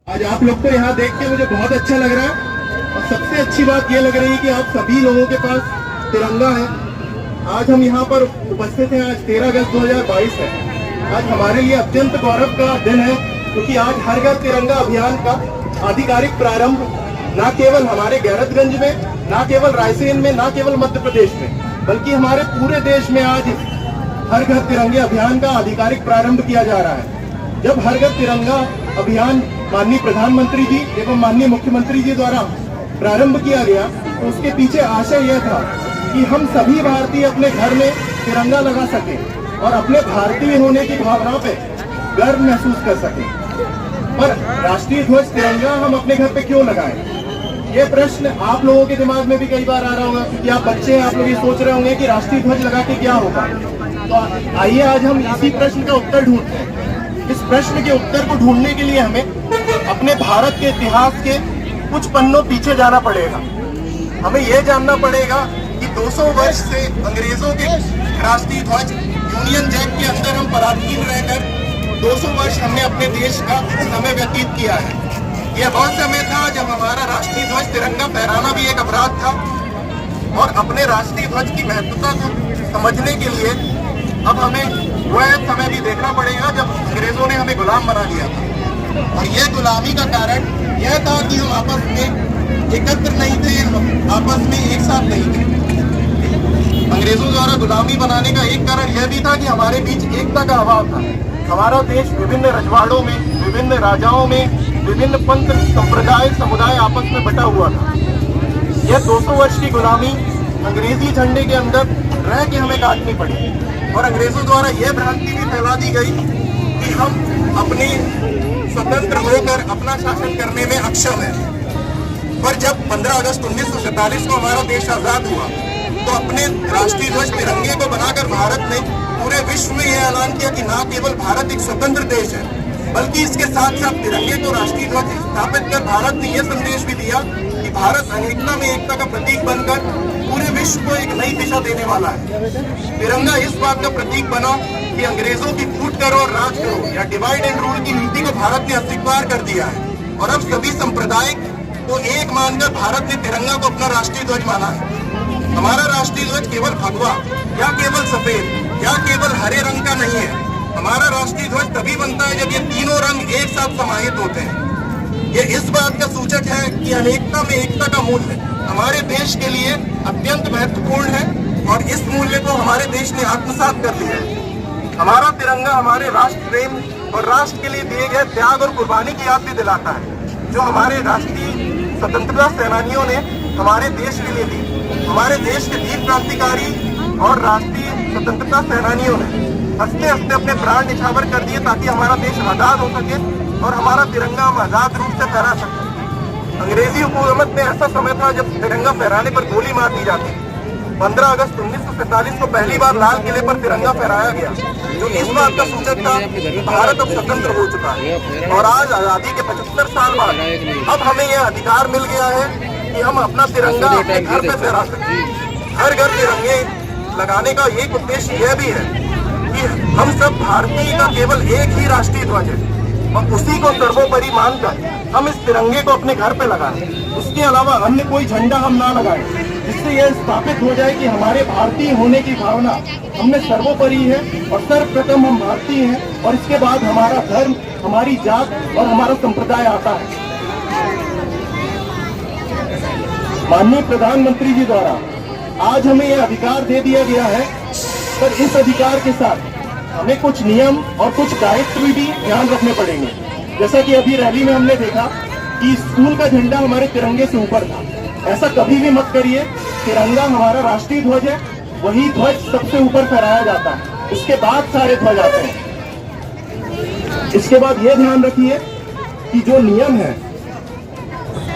आज आप लोग को यहाँ देख के मुझे बहुत अच्छा लग रहा है और सबसे अच्छी बात ये लग रही है कि आप सभी लोगों के पास तिरंगा है। आज हम यहाँ पर उपस्थित हैं। आज 13 अगस्त 2022 है। आज हमारे लिए अत्यंत गौरव का दिन है क्योंकि आज हर घर तिरंगा अभियान का आधिकारिक प्रारंभ न केवल हमारे गैरतगंज में, न केवल रायसेन में, न केवल मध्य प्रदेश में, बल्कि हमारे पूरे देश में आज हर घर तिरंगे अभियान का आधिकारिक प्रारंभ किया जा रहा है। जब हर घर तिरंगा अभियान माननीय प्रधानमंत्री जी एवं माननीय मुख्यमंत्री जी द्वारा प्रारंभ किया गया तो उसके पीछे आशय यह था कि हम सभी भारतीय अपने घर में तिरंगा लगा सके और अपने भारतीय होने की भावना पे गर्व महसूस कर सके। पर राष्ट्रीय ध्वज तिरंगा हम अपने घर पे क्यों लगाएं? ये प्रश्न आप लोगों के दिमाग में भी कई बार आ रहा होगा क्योंकि आप बच्चे हैं, आप लोग ये सोच रहे होंगे कि राष्ट्रीय ध्वज लगा के क्या होगा। तो आइए आज हम इसी प्रश्न का उत्तर ढूंढते हैं। इस प्रश्न के उत्तर को ढूंढने के लिए हमें अपने भारत के इतिहास के कुछ पन्नों पीछे जाना पड़ेगा। हमें यह जानना पड़ेगा कि 200 वर्ष से अंग्रेजों के राष्ट्रीय ध्वज यूनियन जैक के अंदर हम पराधीन रहकर 200 वर्ष हमने अपने देश का समय व्यतीत किया है। यह वह समय था जब हमारा राष्ट्रीय ध्वज तिरंगा फहराना भी एक अपराध था और अपने राष्ट्रीय ध्वज की महत्वता को समझने के लिए अब हमें वह समय भी देखना पड़ेगा जब अंग्रेजों ने हमें गुलाम बना लिया था। और यह गुलामी का कारण यह था कि हम आपस में एकत्र नहीं थे, हम आपस में एक साथ नहीं थे। अंग्रेजों द्वारा गुलामी बनाने का एक कारण यह भी था कि हमारे बीच एकता का अभाव था। हमारा देश विभिन्न रजवाड़ों में, विभिन्न राजाओं में, विभिन्न पंथ, संप्रदाय, समुदाय आपस में बटा हुआ था। यह 200 वर्ष की गुलामी अंग्रेजी झंडे के अंदर रह के हमें काटनी पड़ी और अंग्रेजों द्वारा यह भ्रांति भी फैला दी गई कि हम अपने स्वतंत्र होकर अपना शासन करने में अक्षम है। पर जब 15 अगस्त 1947 को हमारा देश आजाद हुआ तो अपने राष्ट्रीय ध्वज तिरंगे को बनाकर भारत ने पूरे विश्व में यह ऐलान किया कि न केवल भारत एक स्वतंत्र देश है बल्कि इसके साथ साथ तिरंगे को राष्ट्रीय ध्वज स्थापित कर भारत ने यह संदेश भी दिया कि भारत अनेकता में एकता का प्रतीक बनकर पूरे विश्व को एक नई दिशा देने वाला है। तिरंगा इस बात का प्रतीक बना कि अंग्रेजों की फूट करो और राज करो या डिवाइड एंड रूल की नीति को भारत ने अस्वीकार कर दिया है और अब सभी संप्रदाय को एक मानकर भारत ने तिरंगा को अपना राष्ट्रीय ध्वज माना है। हमारा राष्ट्रीय ध्वज केवल भगवा या केवल सफेद या केवल हरे रंग का नहीं है। हमारा राष्ट्रीय ध्वज तभी बनता है जब ये तीनों रंग एक साथ समाहित होते हैं। ये इस बात का सूचक है कि अनेकता में एकता का मूल्य हमारे देश के लिए अत्यंत महत्वपूर्ण है और इस मूल्य को हमारे देश ने आत्मसात कर लिया है। हमारा तिरंगा हमारे राष्ट्र प्रेम और राष्ट्र के लिए दिए गए त्याग और कुर्बानी की याद भी दिलाता है जो हमारे राष्ट्रीय स्वतंत्रता सेनानियों ने हमारे देश के लिए दी। हमारे देश के वीर क्रांतिकारी और राष्ट्रीय स्वतंत्रता सेनानियों ने हंसते हंसते अपने प्राण निछावर कर दिए ताकि हमारा देश आजाद हो सके और हमारा तिरंगा हम आजाद रूप से फहरा सके। अंग्रेजी हुकूमत में ऐसा समय था जब तिरंगा फहराने पर गोली मार दी जाती। 15 अगस्त 1947 को पहली बार लाल किले पर तिरंगा फहराया गया जो इस बात का सूचक था कि भारत अब स्वतंत्र हो चुका है और आज आजादी के 75 साल बाद अब हमें यह अधिकार मिल गया है कि हम अपना तिरंगा अपने घर पे फहरा सकते। हर घर तिरंगे लगाने का एक उद्देश्य यह भी है कि हम सब भारतीय का केवल एक ही राष्ट्रीय ध्वज है और उसी को सर्वोपरि मानकर हम इस तिरंगे को अपने घर पे लगाएं। उसके अलावा अन्य कोई झंडा हम ना लगाएं जिससे यह स्थापित हो जाए कि हमारे भारतीय होने की भावना हमने सर्वोपरि है और सर्वप्रथम हम भारतीय हैं और इसके बाद हमारा धर्म, हमारी जात और हमारा संप्रदाय आता है। माननीय प्रधानमंत्री जी द्वारा आज हमें यह अधिकार दे दिया गया है पर इस अधिकार के साथ हमें कुछ नियम और कुछ दायित्व भी ध्यान रखने पड़ेंगे। जैसा कि अभी रैली में हमने देखा कि स्कूल का झंडा हमारे तिरंगे से ऊपर था। ऐसा कभी भी मत करिए। तिरंगा हमारा राष्ट्रीय ध्वज है, वही ध्वज सबसे ऊपर फहराया जाता है, उसके बाद सारे ध्वज आते हैं। इसके बाद यह ध्यान रखिए कि जो नियम है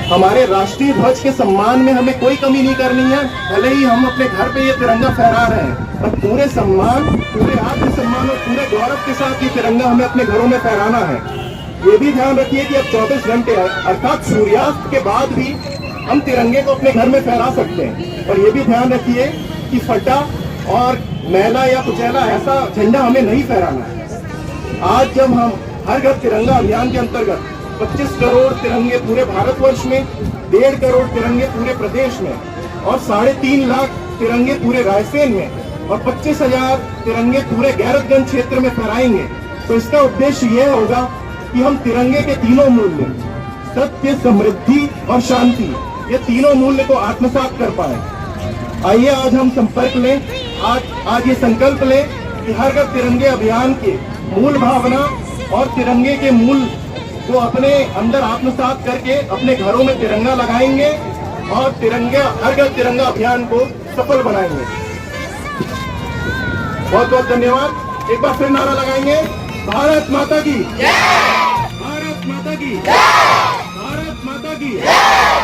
हमारे राष्ट्रीय ध्वज के सम्मान में हमें कोई कमी नहीं करनी है। भले ही हम अपने घर पे ये तिरंगा फहरा रहे हैं पर पूरे सम्मान, पूरे आत्मसम्मान और पूरे गौरव के साथ ये तिरंगा हमें अपने घरों में फहराना है। ये भी ध्यान रखिए कि अब 24 घंटे अर्थात सूर्यास्त के बाद भी हम तिरंगे को अपने घर में फहरा सकते हैं। और ये भी ध्यान रखिए कि फटा और मैला या कुचैला ऐसा झंडा हमें नहीं फहराना है। आज जब हम हर घर तिरंगा अभियान के अंतर्गत 25 करोड़ तिरंगे पूरे भारतवर्ष में, 1.5 करोड़ तिरंगे पूरे प्रदेश में और 3.5 लाख तिरंगे पूरे रायसेन में और 25,000 तिरंगे पूरे गैरतगंज क्षेत्र में फहराएंगे। तो इसका उद्देश्य यह होगा कि हम तिरंगे के तीनों मूल्य, सत्य, समृद्धि और शांति, ये तीनों मूल्य को आत्मसात कर पाए। आइए आज हम संपर्क लें, आज ये संकल्प लें कि हर घर तिरंगे अभियान के मूल भावना और तिरंगे के मूल को अपने अंदर आत्मसात करके अपने घरों में तिरंगा लगाएंगे और हर घर तिरंगा अभियान को सफल बनाएंगे। बहुत बहुत धन्यवाद। एक बार फिर नारा लगाएंगे, भारत माता की जय, भारत माता की जय, भारत माता की जय।